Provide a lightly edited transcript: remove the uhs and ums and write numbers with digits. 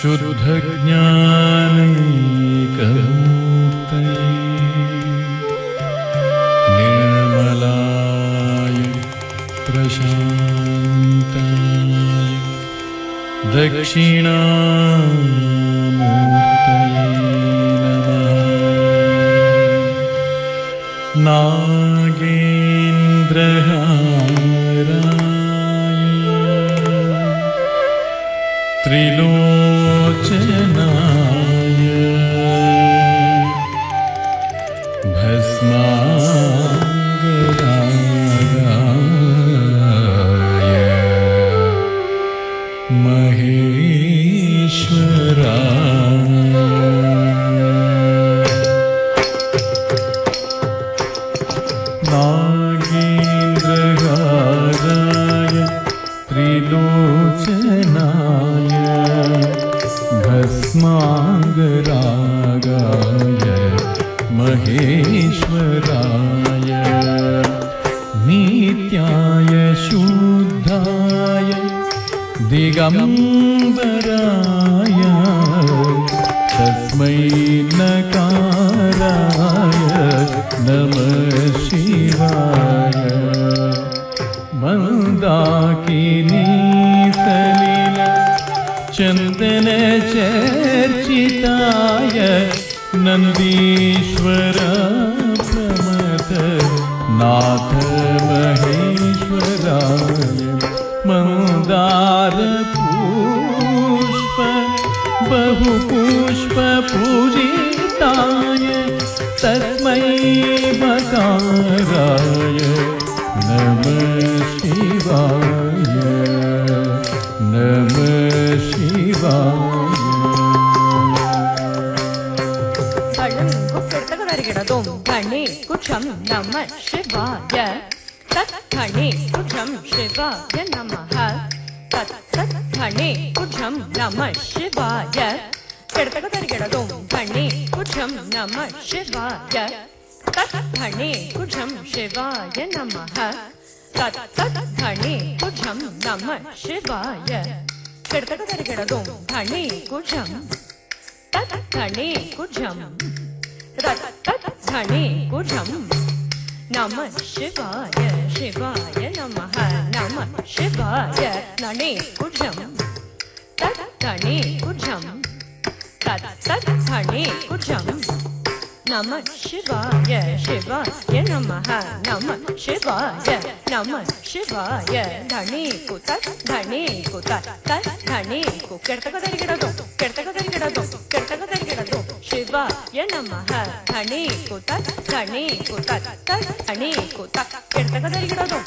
शुद्धज्ञानैकमूर्तये निर्मलाय प्रशान्ताय दक्षिणामूर्तये नमः। नागेन्द्रहाराय त्रिलोचनाय भस्मांगरागाय महेश्वराय नागेन्द्रहाराय त्रिलोचनाय भस्मांगरागाय महेश्वराय नित्याय शुद्धाय दिगंबराय तस्मै नकाराय नमः शिवाय मंदाकिनी सलिल चंदन चर्चिताय नंदीश्वर प्रमथ नाथ महेश्वराय मंदार पुष्प बहुपुष्प पूजिताय तस्मै मकाराय नमः शिवाय नमः शिवाय। घणे कुशं नमः शिवाय तत्घणे कुशं शिवाय नमः तत्घणे कुशं नमः शिवाय किडतगदरिगडदों घणे कुशं नमः शिवाय तत्घणे कुशं शिवाय नमः तत्घणे कुशं नमः शिवाय किडतगदरिगडदों घणे कुशं तत्घणे कुशं तत्घणे कुशं नमः शिवाय शिवाय नमः नमः शिवाय घणे कुशं तत्घणे कुशं तत्घणे कुशं नमः शिवाय शिवाय नमः नमः शिवाय नमः शिवाय घणे कुतत् तत्घणे कु किडतगदरिगडदो शिवाय नमः घणे कुतत् तत्घणे कुतत् किडतगदरिगडदो